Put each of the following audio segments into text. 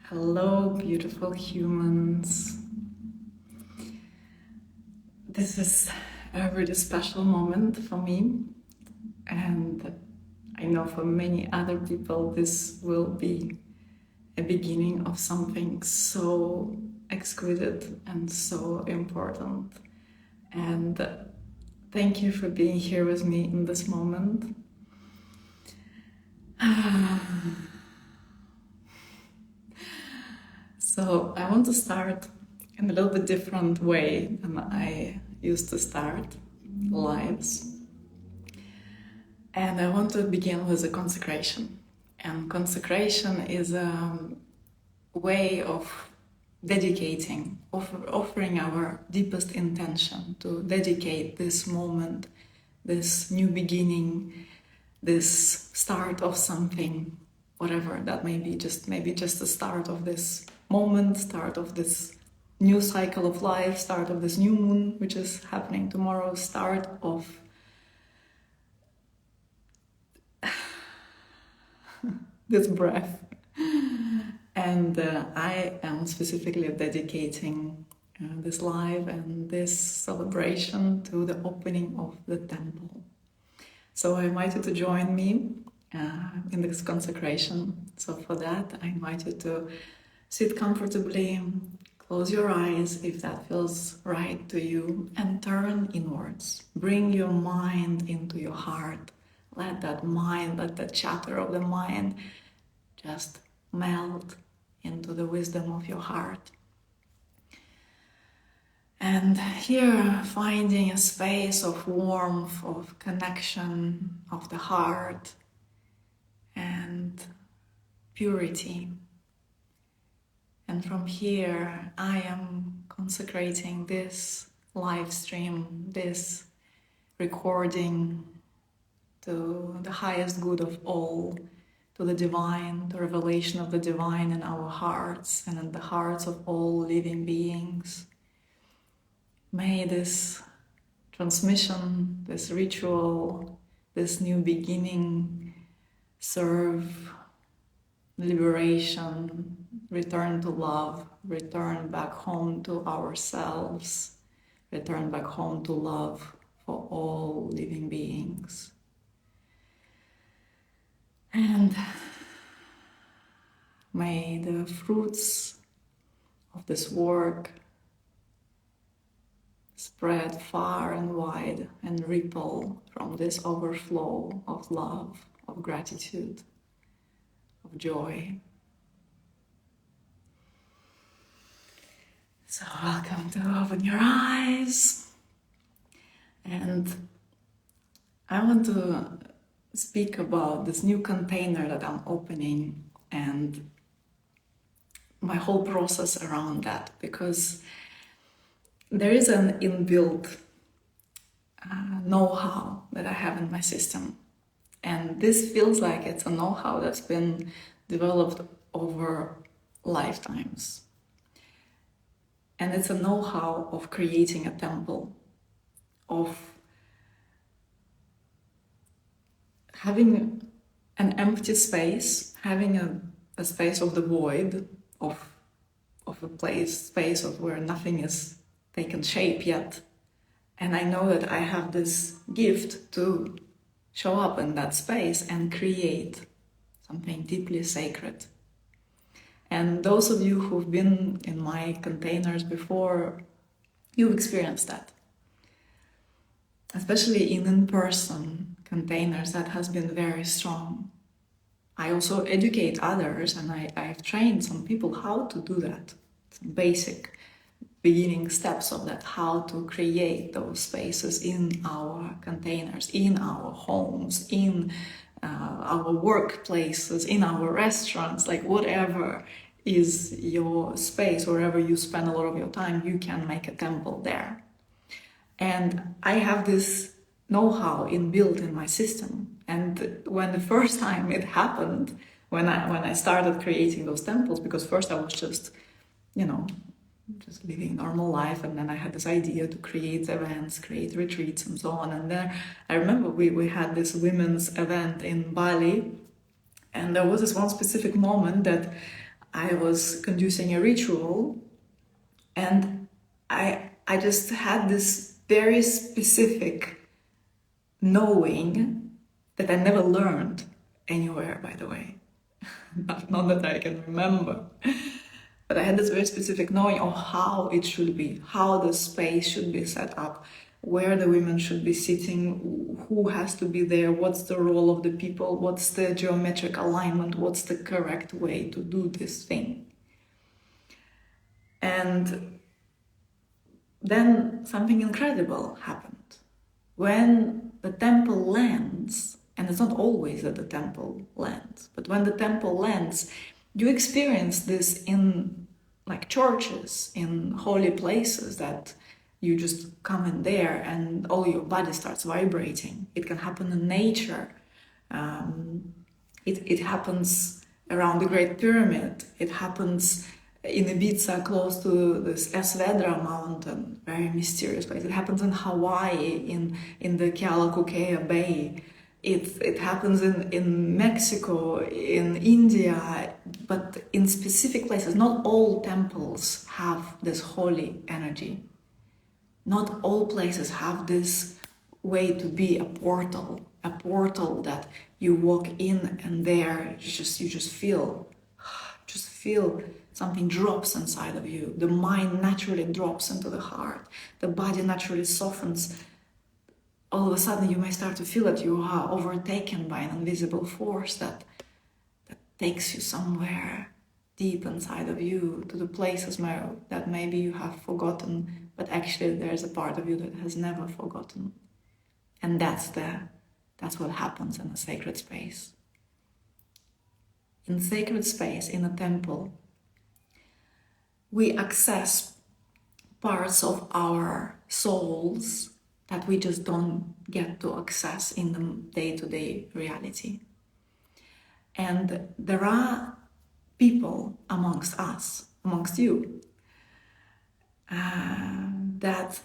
Hello, beautiful humans. This is a really special moment for me, and I know for many other people this will be a beginning of something so exquisite and so important. And thank you for being here with me in this moment. So I want to start in a little bit different way than I used to start lives. And I want to begin with a consecration. And consecration is a way of dedicating, offering our deepest intention to dedicate this moment, this new beginning, this start of something, whatever that may be, maybe just the start of this moment, start of this new cycle of life, start of this new moon, which is happening tomorrow, start of this breath. And I am specifically dedicating this live and this celebration to the opening of the temple. So I invite you to join me in this consecration. So for that, I invite you to sit comfortably, close your eyes if that feels right to you, and turn inwards. Bring your mind into your heart. Let that chatter of the mind just melt into the wisdom of your heart. And here, finding a space of warmth, of connection of the heart and purity. And from here, I am consecrating this live stream, this recording to the highest good of all, to the divine, the revelation of the divine in our hearts and in the hearts of all living beings. May this transmission, this ritual, this new beginning serve liberation, return to love, return back home to ourselves, return back home to love for all living beings. And may the fruits of this work spread far and wide and ripple from this overflow of love, of gratitude, of joy. So welcome to open your eyes. And I want to speak about this new container that I'm opening and my whole process around that, because there is an inbuilt know-how that I have in my system. And this feels like it's a know-how that's been developed over lifetimes. And it's a know-how of creating a temple, of having an empty space, having a space of the void, of a space of where nothing is taken shape yet. And I know that I have this gift to show up in that space and create something deeply sacred. And those of you who've been in my containers before, you've experienced that. Especially in-person containers, that has been very strong. I also educate others, and I've trained some people how to do that. Some basic beginning steps of that, how to create those spaces in our containers, in our homes, in our workplaces, in our restaurants, like whatever is your space, wherever you spend a lot of your time, you can make a temple there. And I have this know-how inbuilt in my system. And when the first time it happened, when I started creating those temples, because first I was just living normal life, and then I had this idea to create events, create retreats and so on. And then I remember we had this women's event in Bali, and there was this one specific moment that I was conducting a ritual, and I just had this very specific knowing that I never learned anywhere, by the way. Not that I can remember. But I had this very specific knowing of how it should be, how the space should be set up, where the women should be sitting, who has to be there, what's the role of the people, what's the geometric alignment, what's the correct way to do this thing. And then something incredible happened. When the temple lands, and it's not always that the temple lands, but when the temple lands, you experience this in like churches, in holy places, that you just come in there and all your body starts vibrating. It can happen in nature. It happens around the Great Pyramid. It happens in Ibiza, close to this Esvedra mountain, very mysterious place. It happens in Hawaii, in the Kealakekea Bay. It happens in Mexico, in India, but in specific places. Not all temples have this holy energy. Not all places have this way to be a portal that you walk in and there you just feel something drops inside of you. The mind naturally drops into the heart. The body naturally softens. All of a sudden you may start to feel that you are overtaken by an invisible force that takes you somewhere deep inside of you, to the places that maybe you have forgotten, but actually there's a part of you that has never forgotten. And that's what happens in a sacred space. In sacred space, in a temple, we access parts of our souls that we just don't get to access in the day-to-day reality. And there are people amongst us, amongst you, that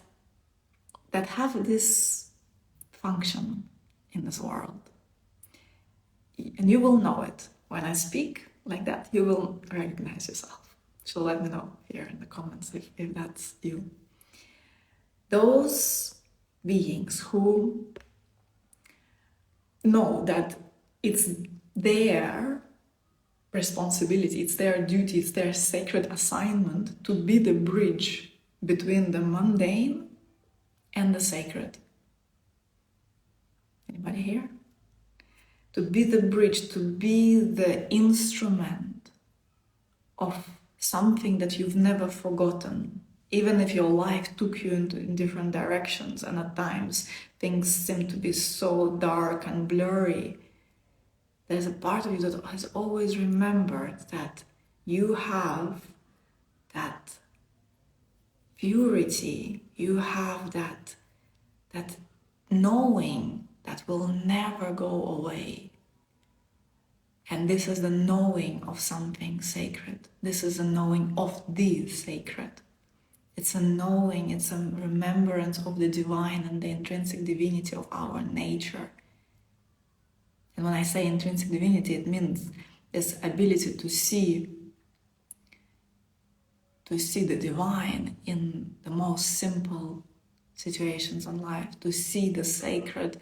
have this function in this world. And you will know it. When I speak like that, you will recognize yourself. So let me know here in the comments if that's you. Those beings who know that it's their responsibility, it's their duty, it's their sacred assignment to be the bridge between the mundane and the sacred. Anybody here? To be the bridge, to be the instrument of something that you've never forgotten, even if your life took you in different directions and at times things seem to be so dark and blurry. There's a part of you that has always remembered that you have that purity, you have that knowing that will never go away. And this is the knowing of something sacred. This is a knowing of the sacred. It's a knowing, it's a remembrance of the divine and the intrinsic divinity of our nature. And when I say intrinsic divinity, it means this ability to see the divine in the most simple situations in life, to see the sacred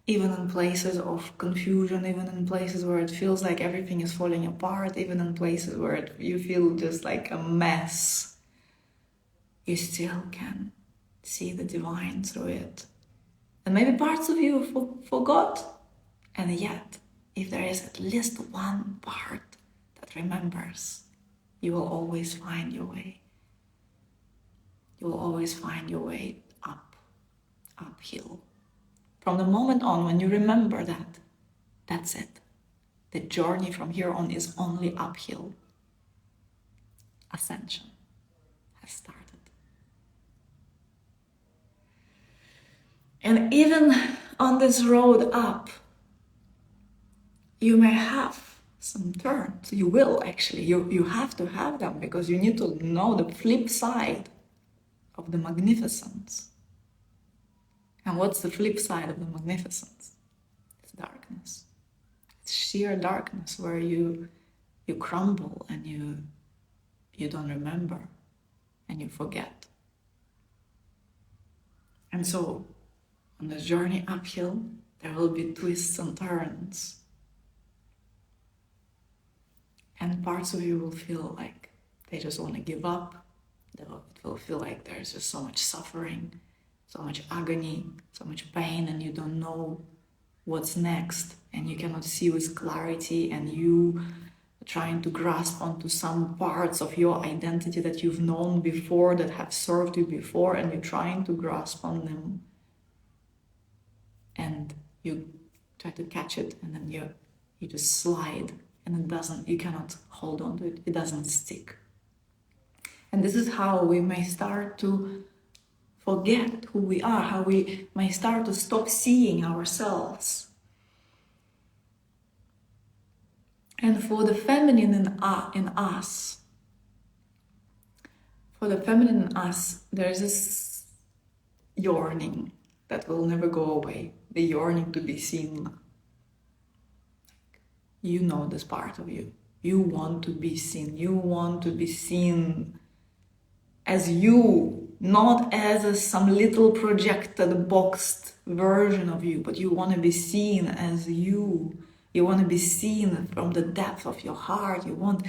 even in places of confusion, even in places where it feels like everything is falling apart, even in places where you feel just like a mess. You still can see the divine through it. And maybe parts of you forgot. And yet, if there is at least one part that remembers, you will always find your way. You will always find your way uphill. From the moment on when you remember that, that's it. The journey from here on is only uphill. Ascension has started. And even on this road up, you may have some turns. You will actually. You have to have them because you need to know the flip side of the magnificence. And what's the flip side of the magnificence? It's darkness. It's sheer darkness where you you crumble and you don't remember and you forget. And so on the journey uphill, there will be twists and turns. And parts of you will feel like they just want to give up. It will feel like there's just so much suffering, so much agony, so much pain, and you don't know what's next, and you cannot see with clarity, and you are trying to grasp onto some parts of your identity that you've known before, that have served you before, and you're trying to grasp on them. And you try to catch it, and then you just slide, and you cannot hold on to it, it doesn't stick. And this is how we may start to forget who we are, how we may start to stop seeing ourselves. And for the feminine in us, there's this yearning that will never go away, the yearning to be seen. You know this part of you. You want to be seen. You want to be seen as you, not as some little projected, boxed version of you, but you want to be seen as you. You want to be seen from the depth of your heart. You want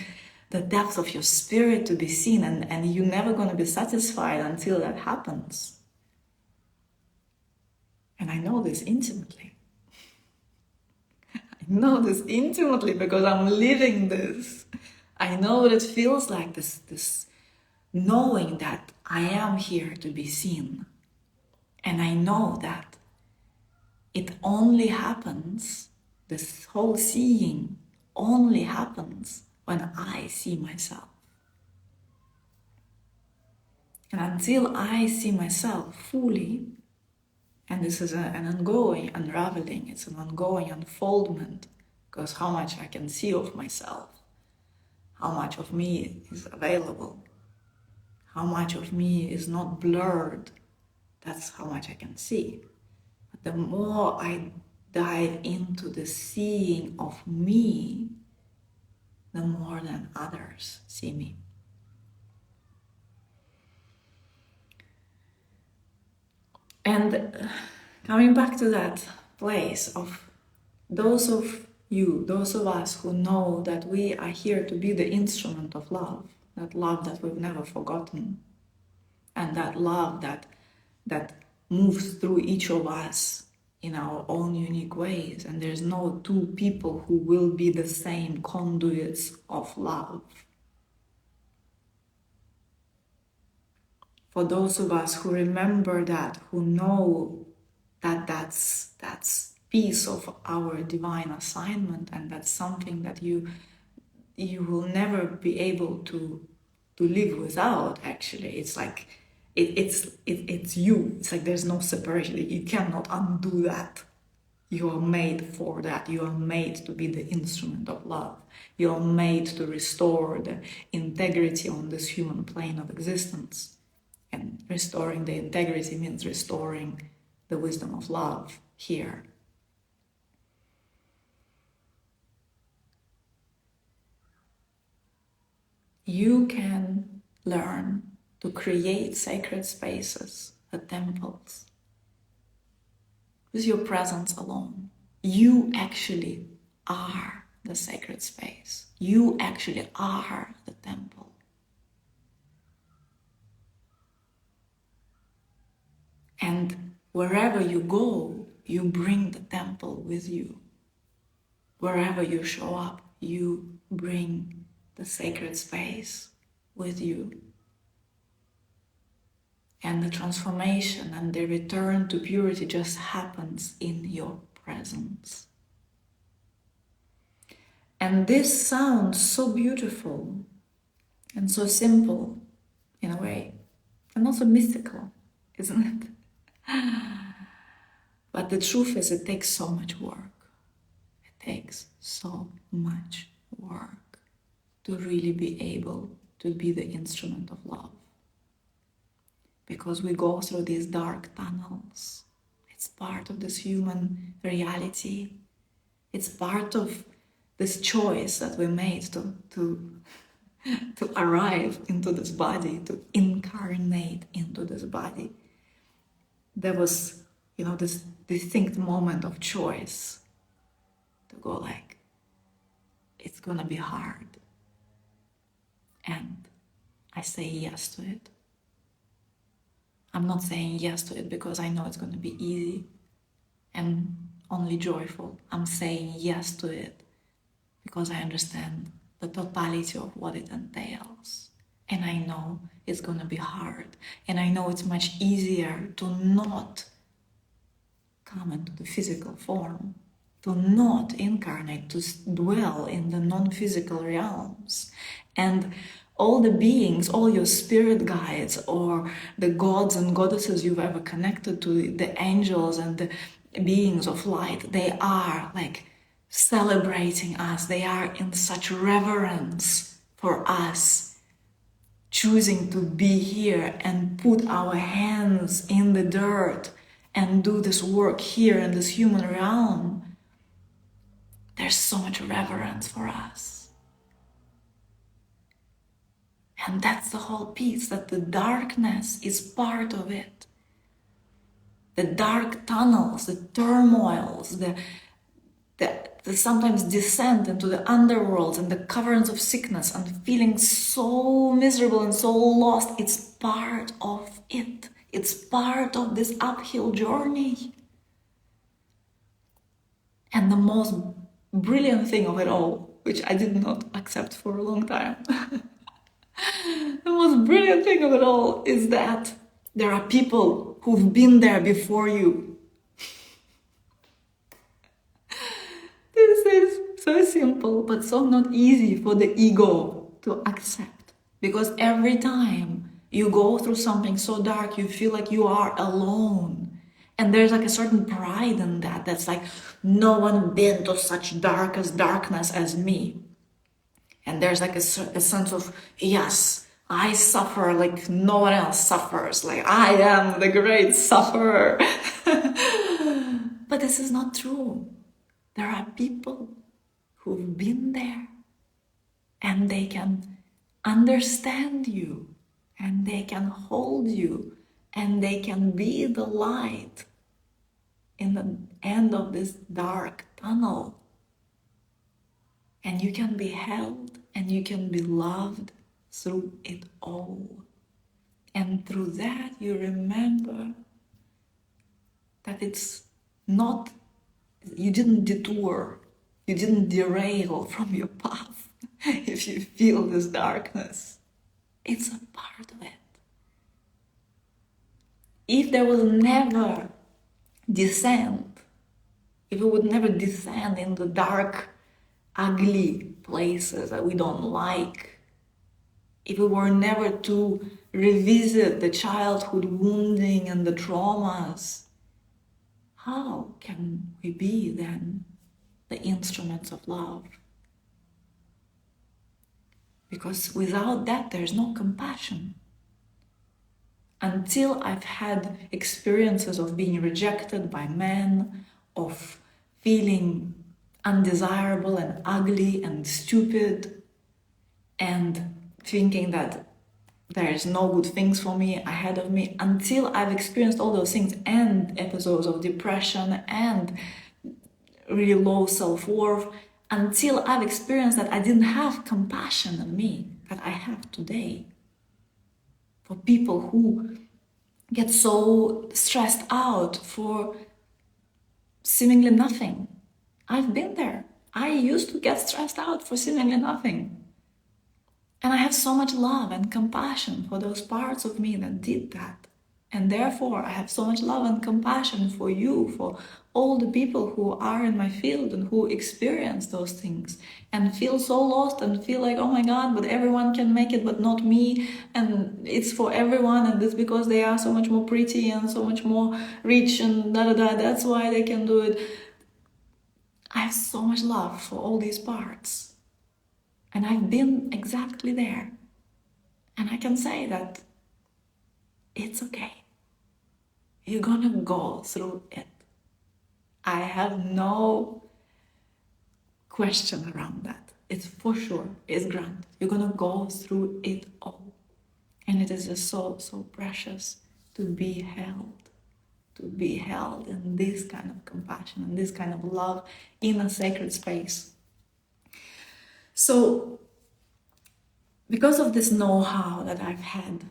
the depth of your spirit to be seen, and you're never going to be satisfied until that happens. And I know this intimately. I know this intimately because I'm living this. I know what it feels like, this knowing that I am here to be seen. And I know that it only happens, this whole seeing only happens when I see myself. And until I see myself fully, and this is an ongoing unraveling, it's an ongoing unfoldment, because how much I can see of myself, how much of me is available, how much of me is not blurred, that's how much I can see. But the more I dive into the seeing of me, the more than others see me. And coming back to that place of those of us who know that we are here to be the instrument of love that we've never forgotten, and that love that moves through each of us in our own unique ways, and there's no two people who will be the same conduits of love. For those of us who remember that, who know that that's piece of our divine assignment, and that's something that you will never be able to live without. Actually, it's like it's you. It's like there's no separation. You cannot undo that. You are made for that. You are made to be the instrument of love. You are made to restore the integrity on this human plane of existence. And restoring the integrity means restoring the wisdom of love here. You can learn to create sacred spaces, the temples, with your presence alone. You actually are the sacred space. You actually are the temple. And wherever you go, you bring the temple with you. Wherever you show up, you bring the sacred space with you. And the transformation and the return to purity just happens in your presence. And this sounds so beautiful and so simple in a way, and also mystical, isn't it? But the truth is, it takes so much work. It takes so much work to really be able to be the instrument of love. Because we go through these dark tunnels. It's part of this human reality. It's part of this choice that we made to arrive into this body, to incarnate into this body, there was, this distinct moment of choice to go like, it's gonna be hard. And I say yes to it. I'm not saying yes to it because I know it's gonna be easy and only joyful. I'm saying yes to it because I understand the totality of what it entails. And I know it's gonna be hard. And I know it's much easier to not come into the physical form, to not incarnate, to dwell in the non-physical realms. And all the beings, all your spirit guides, or the gods and goddesses you've ever connected to, the angels and the beings of light, they are like celebrating us. They are in such reverence for us, choosing to be here and put our hands in the dirt and do this work here in this human realm. There's so much reverence for us. And that's the whole piece, that the darkness is part of it. The dark tunnels, the turmoils, the sometimes descent into the underworlds and the caverns of sickness and feeling so miserable and so lost, it's part of it. It's part of this uphill journey. And the most brilliant thing of it all, which I did not accept for a long time, the most brilliant thing of it all is that there are people who've been there before you. This is so simple, but so not easy for the ego to accept. Because every time you go through something so dark, you feel like you are alone. And there's like a certain pride in that. That's like, no one been to such darkness as me. And there's like a sense of, yes, I suffer like no one else suffers. Like, I am the great sufferer. But this is not true. There are people who've been there and they can understand you and they can hold you and they can be the light in the end of this dark tunnel. And you can be held and you can be loved through it all. And through that you remember that it's not, you didn't detour, you didn't derail from your path if you feel this darkness. It's a part of it. If there was never descent, if we would never descend in the dark, ugly places that we don't like, if we were never to revisit the childhood wounding and the traumas, how can we be then the instruments of love? Because without that, there's no compassion. Until I've had experiences of being rejected by men, of feeling undesirable and ugly and stupid, and thinking that there's no good things for me ahead of me, until I've experienced all those things and episodes of depression and really low self-worth, until I've experienced that I didn't have compassion in me that I have today. For people who get so stressed out for seemingly nothing. I've been there. I used to get stressed out for seemingly nothing. And I have so much love and compassion for those parts of me that did that. And therefore, I have so much love and compassion for you, for all the people who are in my field and who experience those things and feel so lost and feel like, oh my God, but everyone can make it, but not me. And it's for everyone. And it's because they are so much more pretty and so much more rich and da-da-da. That's why they can do it. I have so much love for all these parts. And I've been exactly there. And I can say that it's okay. You're gonna go through it. I have no question around that. It's for sure, it's granted. You're gonna go through it all. And it is just so, so precious to be held in this kind of compassion and this kind of love in a sacred space. So, because of this know-how that I've had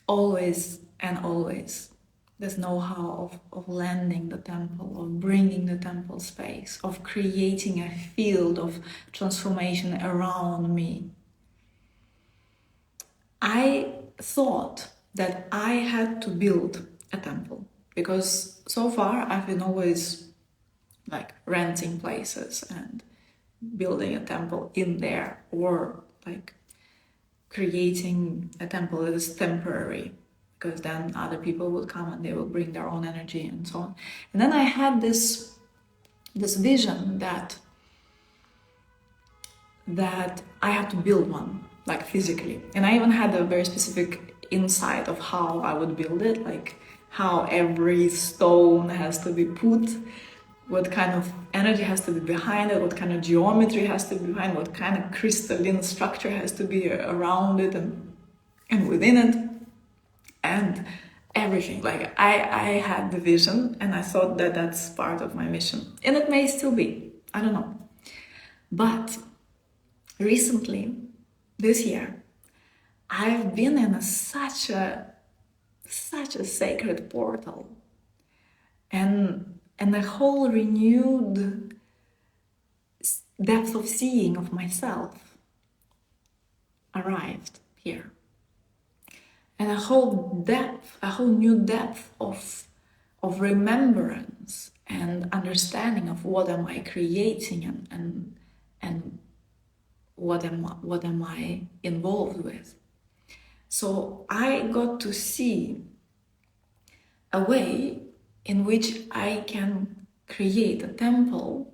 always and always, this know-how of landing the temple, of bringing the temple space, of creating a field of transformation around me, I thought that I had to build a temple, because so far I've been always like renting places and building a temple in there, or like creating a temple that is temporary, because then other people will come and they will bring their own energy and so on. And then I had this vision that I had to build one, like physically. And I even had a very specific insight of how I would build it, like how every stone has to be put, what kind of energy has to be behind it, what kind of geometry has to be behind, what kind of crystalline structure has to be around it and within it, and everything. Like I had the vision, and I thought that that's part of my mission. And it may still be, I don't know. But recently, this year, I've been in such a sacred portal, and a whole renewed depth of seeing of myself arrived here, and a whole new depth of remembrance and understanding of what am I creating and what am I involved with. So I got to see a way in which I can create a temple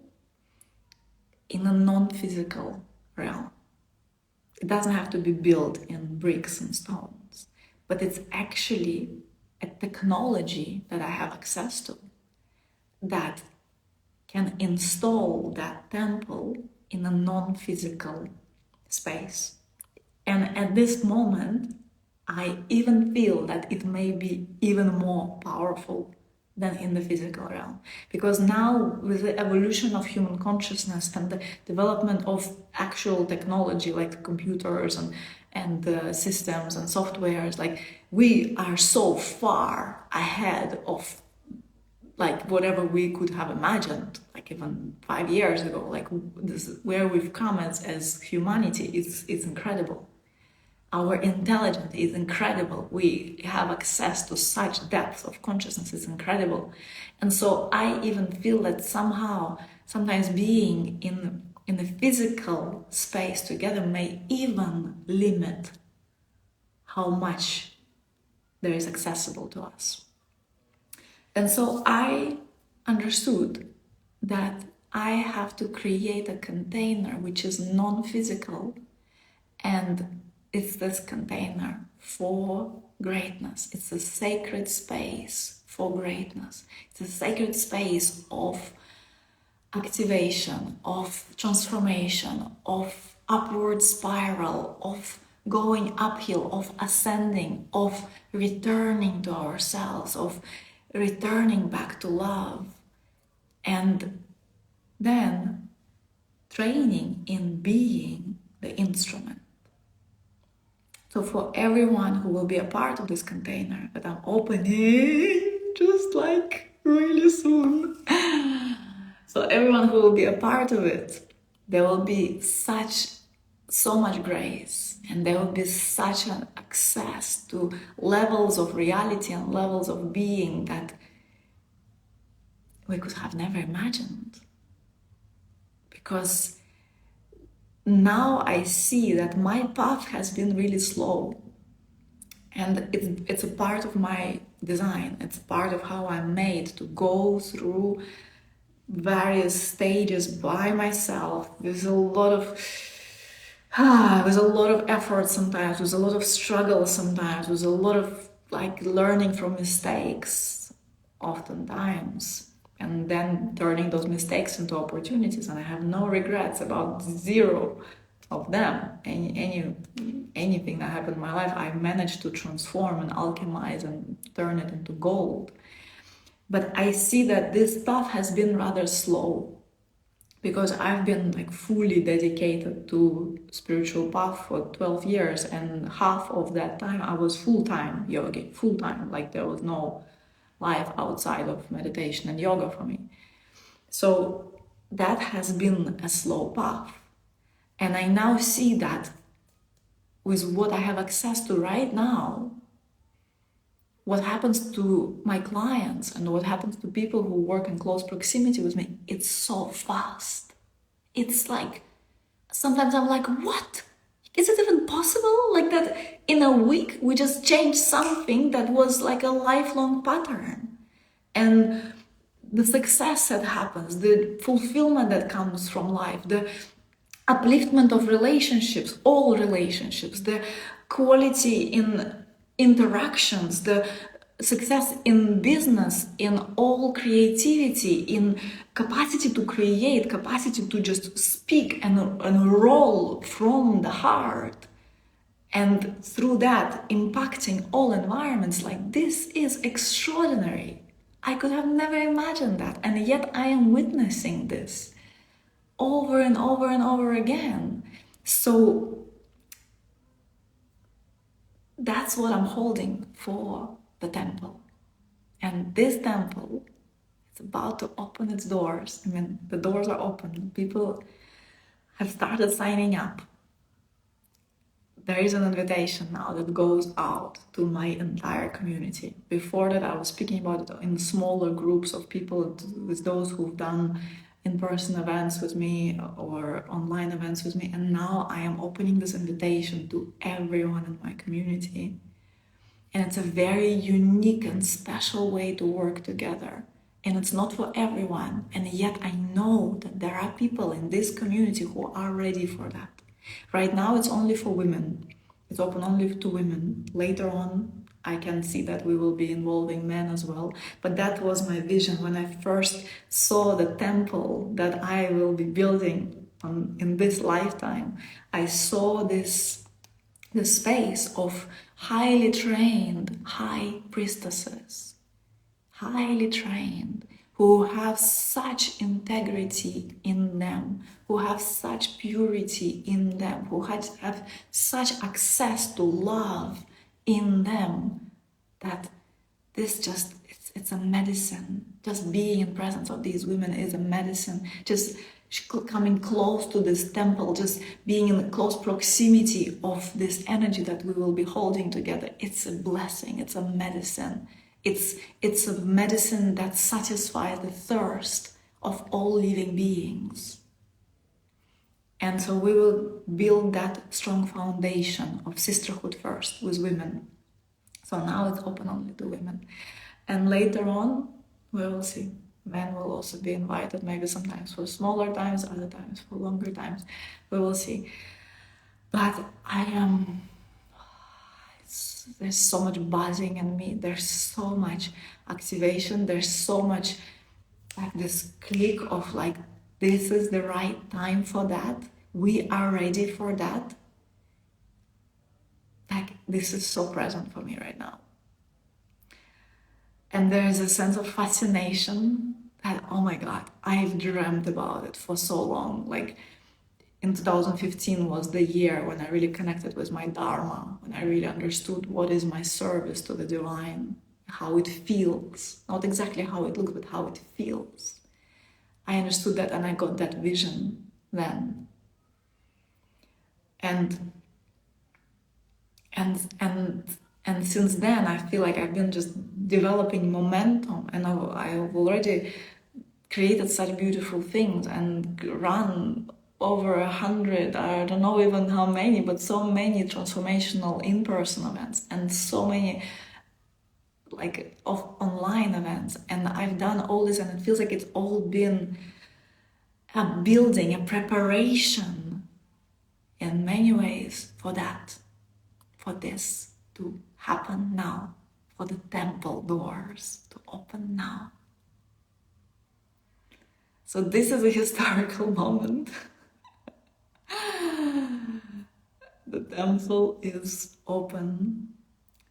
in a non-physical realm. It doesn't have to be built in bricks and stones, but it's actually a technology that I have access to that can install that temple in a non-physical space. And at this moment, I even feel that it may be even more powerful than in the physical realm. Because now, with the evolution of human consciousness and the development of actual technology like computers and systems and softwares, like we are so far ahead of like whatever we could have imagined, like even 5 years ago. Like this, where we've come as humanity, it's incredible. Our intelligence is incredible. We have access to such depth of consciousness. It's incredible. And so I even feel that somehow, sometimes being in the physical space together may even limit how much there is accessible to us. And so I understood that I have to create a container which is non-physical, and it's this container for greatness. It's a sacred space for greatness. It's a sacred space of activation, of transformation, of upward spiral, of going uphill, of ascending, of returning to ourselves, of returning back to love, and then training in being the instrument. So for everyone who will be a part of this container that I'm opening just like really soon, so everyone who will be a part of it, there will be so much grace, and there will be such an access to levels of reality and levels of being that we could have never imagined. Because now I see that my path has been really slow, and it's a part of my design. It's part of how I'm made to go through various stages by myself. There's a lot of effort sometimes, with a lot of struggle sometimes, with a lot of like learning from mistakes oftentimes, and then turning those mistakes into opportunities. And I have no regrets about zero of them. Anything that happened in my life, I managed to transform and alchemize and turn it into gold. But I see that this path has been rather slow, because I've been like fully dedicated to spiritual path for 12 years, and half of that time I was full-time yogi, full-time, like there was no life outside of meditation and yoga for me. So that has been a slow path. And I now see that with what I have access to right now, what happens to my clients and what happens to people who work in close proximity with me, it's so fast. It's like, sometimes I'm like, what? Is it even possible? Like that in a week we just changed something that was like a lifelong pattern. And the success that happens, the fulfillment that comes from life, the upliftment of relationships, all relationships, the quality in interactions, the success in business, in all creativity, in capacity to create, capacity to just speak and roll from the heart, and through that impacting all environments. Like, this is extraordinary. I could have never imagined that, and yet I am witnessing this over and over and over again. So that's what I'm holding for the temple. And this temple is about to open its doors. I mean, the doors are open. People have started signing up. There is an invitation now that goes out to my entire community. Before that, I was speaking about it in smaller groups of people, with those who've done in-person events with me or online events with me. And now I am opening this invitation to everyone in my community. And it's a very unique and special way to work together. And it's not for everyone. And yet I know that there are people in this community who are ready for that. Right now it's only for women. It's open only to women. Later on, I can see that we will be involving men as well. But that was my vision when I first saw the temple that I will be building in this lifetime. I saw this space of highly trained high priestesses, highly trained, who have such integrity in them, who have such purity in them, who have such access to love in them, that this just, it's a medicine. Just being in presence of these women is a medicine. Just coming close to this temple, just being in close proximity of this energy that we will be holding together, it's a blessing, it's a medicine. It's a medicine that satisfies the thirst of all living beings. And so we will build that strong foundation of sisterhood first with women. So now it's open only to women. And later on, we will see. Men will also be invited, maybe sometimes for smaller times, other times for longer times. We will see. But I am... there's so much buzzing in me. There's so much activation. There's so much like this click of like, this is the right time for that. We are ready for that. Like, this is so present for me right now. And there is a sense of fascination that, oh my God, I've dreamt about it for so long. Like, in 2015 was the year when I really connected with my Dharma, when I really understood what is my service to the divine, how it feels. Not exactly how it looks, but how it feels. I understood that, and I got that vision then. And since then, I feel like I've been just developing momentum, and I've already created such beautiful things and run over 100, I don't know even how many, but so many transformational in-person events and so many like of online events. And I've done all this, and it feels like it's all been a building, a preparation in many ways for that, for this to happen now, for the temple doors to open now. So this is a historical moment. The temple is open,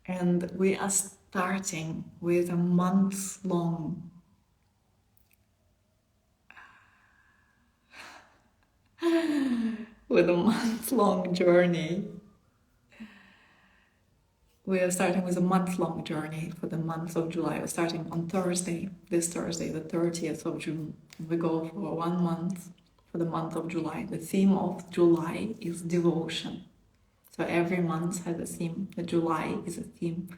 and we are starting with a month-long journey. We are starting with a month-long journey for the month of July. We're starting on Thursday, this Thursday, the 30th of June. We go for 1 month for the month of July. The theme of July is devotion. So every month has a theme. The July is a theme.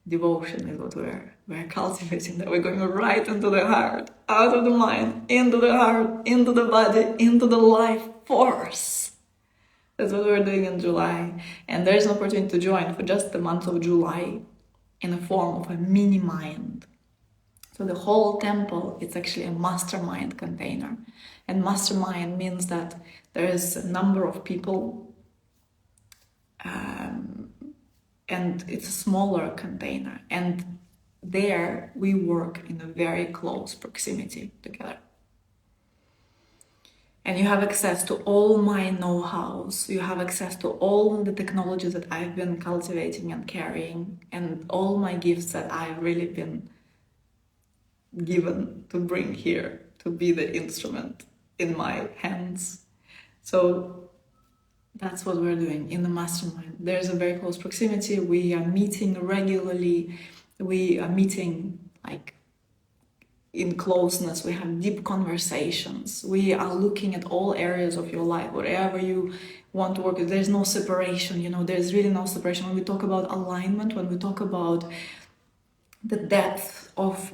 Devotion is what we're cultivating, that we're going right into the heart, out of the mind, into the heart, into the body, into the life force. That's what we're doing in July. And there's an opportunity to join for just the month of July in the form of a mini mind. So the whole temple, it's actually a mastermind container. And mastermind means that there is a number of people, and it's a smaller container, and there we work in a very close proximity together. And you have access to all my know-hows, you have access to all the technologies that I've been cultivating and carrying, and all my gifts that I've really been given to bring here, to be the instrument in my hands. So that's what we're doing in the mastermind. There's a very close proximity. We are meeting regularly. We are meeting like in closeness. We have deep conversations. We are looking at all areas of your life, whatever you want to work with. There's no separation, there's really no separation. When we talk about alignment, when we talk about the depth of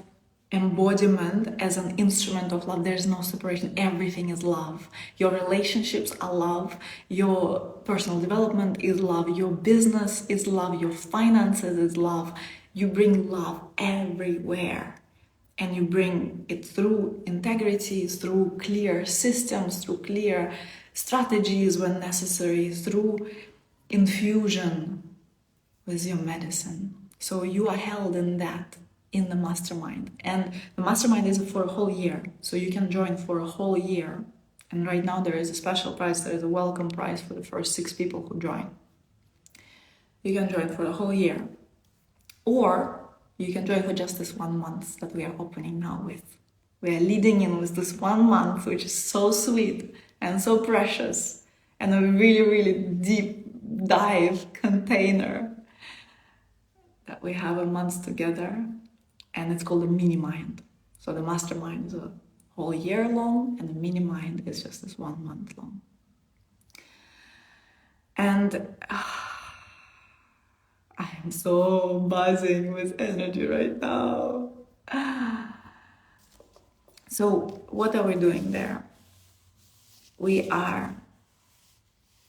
embodiment as an instrument of love, there's no separation. Everything is love. Your relationships are love. Your personal development is love. Your business is love. Your finances is love. You bring love everywhere, and you bring it through integrity, through clear systems, through clear strategies when necessary, through infusion with your medicine. So you are held in that, in the mastermind. And the mastermind is for a whole year, so you can join for a whole year. And right now there is a special price, there is a welcome price for the first 6 people who join. You can join for a whole year, or you can join for just this 1 month that we are opening now with. We are leading in with this 1 month, which is so sweet and so precious, and a really, really deep dive container that we have a month together. And it's called a mini mind. So the mastermind is a whole year long, and the mini mind is just this 1 month long. And I am so buzzing with energy right now. So what are we doing there? We are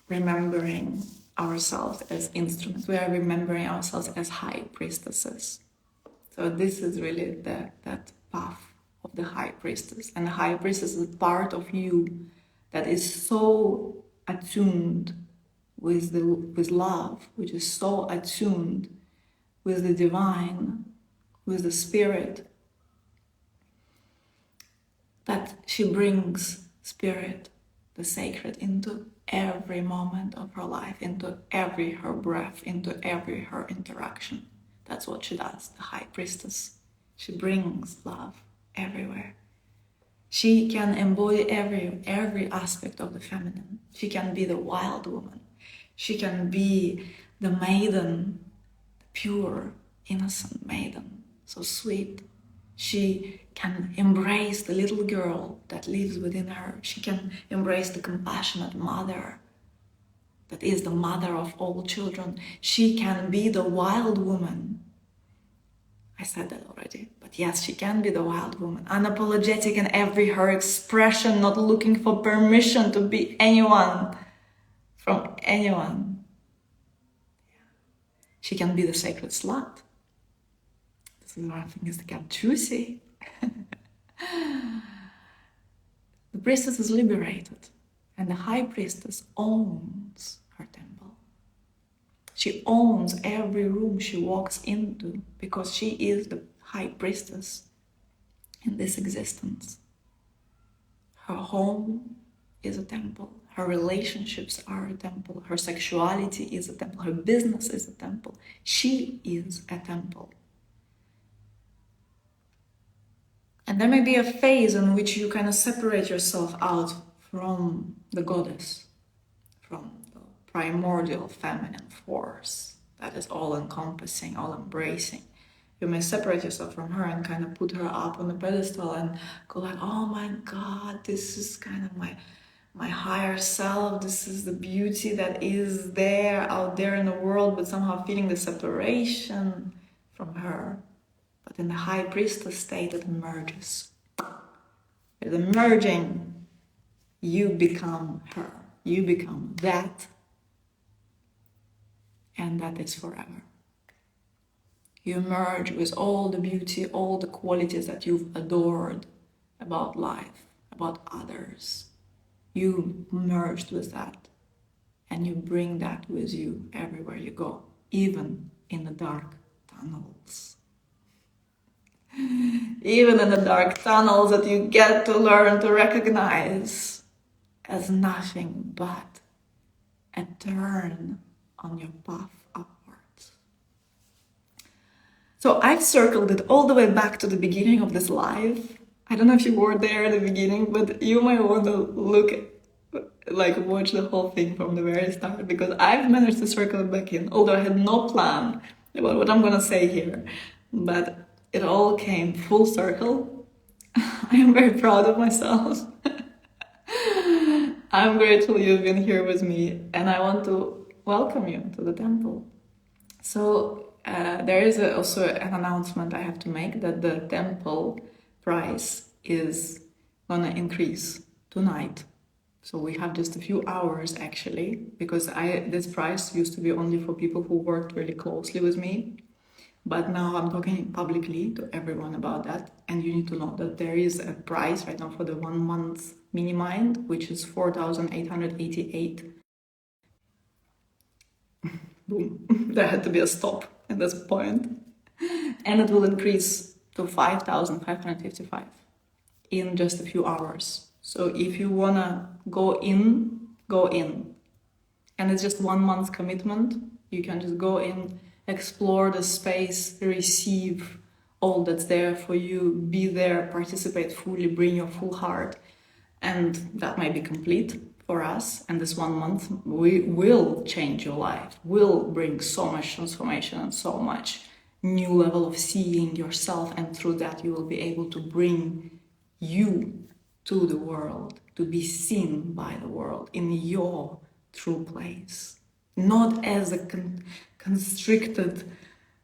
remembering ourselves as instruments. We are remembering ourselves as high priestesses. So this is really that path of the High Priestess. And the High Priestess is a part of you that is so attuned with love, which is so attuned with the divine, with the spirit, that she brings spirit, the sacred, into every moment of her life, into every her breath, into every her interaction. That's what she does, the High Priestess. She brings love everywhere. She can embody every aspect of the feminine. She can be the wild woman. She can be the maiden, the pure, innocent maiden, so sweet. She can embrace the little girl that lives within her. She can embrace the compassionate mother that is the mother of all children. She can be the wild woman. I said that already, but yes, she can be the wild woman, unapologetic in every her expression, not looking for permission to be anyone, from anyone. She can be the sacred slut. This is where things get juicy. The priestess is liberated, and the High Priestess owns her temple. She owns every room she walks into, because she is the High Priestess in this existence. Her home is a temple. Her relationships are a temple. Her sexuality is a temple. Her business is a temple. She is a temple. And there may be a phase in which you kind of separate yourself out from the goddess, from the primordial feminine force that is all-encompassing, all-embracing. You may separate yourself from her and kind of put her up on the pedestal and go like, oh my God, this is kind of my higher self. This is the beauty that is there, out there in the world, but somehow feeling the separation from her. But in the High Priestess state, it emerges. With the merging, you become her. You become that. And that is forever. You merge with all the beauty, all the qualities that you've adored about life, about others. You merged with that. And you bring that with you everywhere you go, even in the dark tunnels. Even in the dark tunnels that you get to learn to recognize as nothing but a turn on your path upwards. So I've circled it all the way back to the beginning of this live. I don't know if you were there at the beginning, but you might want to watch the whole thing from the very start, because I've managed to circle it back in, although I had no plan about what I'm gonna say here, but it all came full circle. I am very proud of myself. I'm grateful you've been here with me, and I want to welcome you to the temple. So there is also an announcement I have to make, that the temple price is gonna increase tonight. So we have just a few hours actually, because this price used to be only for people who worked really closely with me. But now I'm talking publicly to everyone about that. And you need to know that there is a price right now for the 1 month mini mind, which is 4,888. Boom. There had to be a stop at this point. And it will increase to 5,555 in just a few hours. So if you wanna go in, go in. And it's just 1 month commitment. You can just go in, explore the space, receive all that's there for you, be there, participate fully, bring your full heart. And that might be complete for us. And this 1 month will change your life, will bring so much transformation and so much new level of seeing yourself. And through that, you will be able to bring you to the world, to be seen by the world in your true place. Not as a constricted,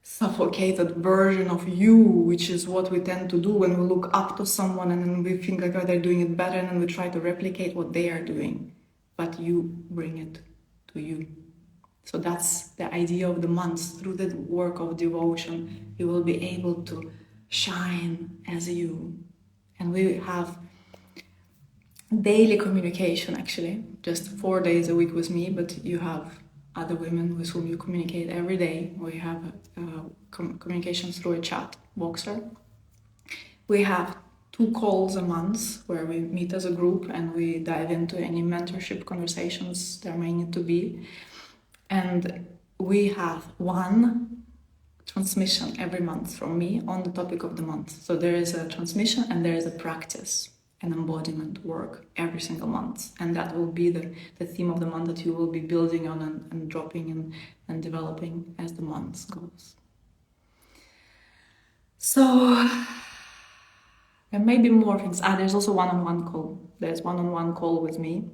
suffocated version of you, which is what we tend to do when we look up to someone and then we think like, oh, they're doing it better, and then we try to replicate what they are doing. But you bring it to you. So that's the idea of the month. Through the work of devotion, you will be able to shine as you. And we have daily communication, actually, just 4 days a week with me, but you have other women with whom you communicate every day. We have communication through a chat boxer. We have 2 calls a month where we meet as a group and we dive into any mentorship conversations there may need to be. And we have 1 transmission every month from me on the topic of the month. So there is a transmission and there is a practice, an embodiment work every single month. And that will be the theme of the month that you will be building on and dropping in and developing as the month goes. So there may be more things. There's also one-on-one call. There's one-on-one call with me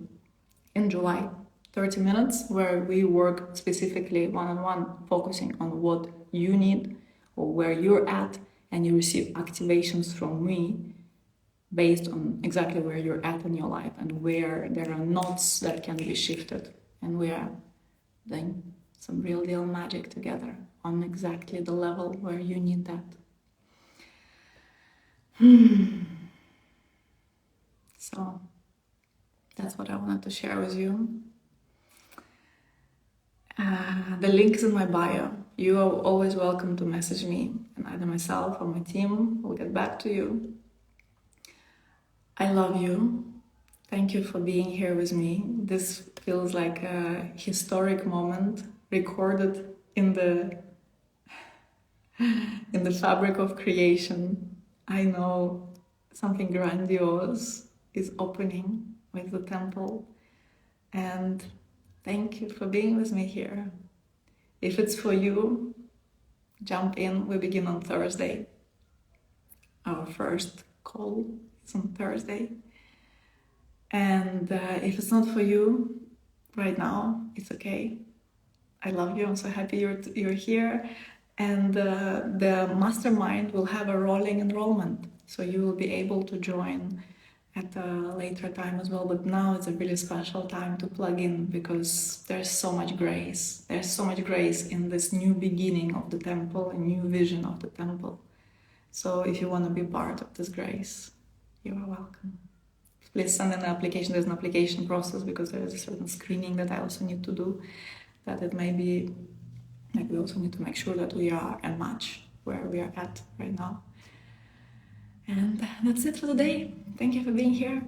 in July, 30 minutes, where we work specifically one-on-one, focusing on what you need or where you're at, and you receive activations from me based on exactly where you're at in your life and where there are knots that can be shifted. And we are doing some real deal magic together on exactly the level where you need that. So that's what I wanted to share with you. The link is in my bio. You are always welcome to message me, and either myself or my team will get back to you. I love you. Thank you for being here with me. This feels like a historic moment recorded in the fabric of creation. I know something grandiose is opening with the temple, and thank you for being with me here. If it's for you, jump in. We begin on Thursday. Our first call is on Thursday. And if it's not for you right now, it's okay. I love you. I'm so happy you're here. And the mastermind will have a rolling enrollment, so you will be able to join at a later time as well. But now it's a really special time to plug in, because there's so much grace. There's so much grace in this new beginning of the temple, a new vision of the temple. So if you want to be part of this grace, you are welcome. Please send in an application. There's an application process, because there is a certain screening that I also need to do, that it may be, like, we also need to make sure that we are a match where we are at right now. And that's it for today. Thank you for being here.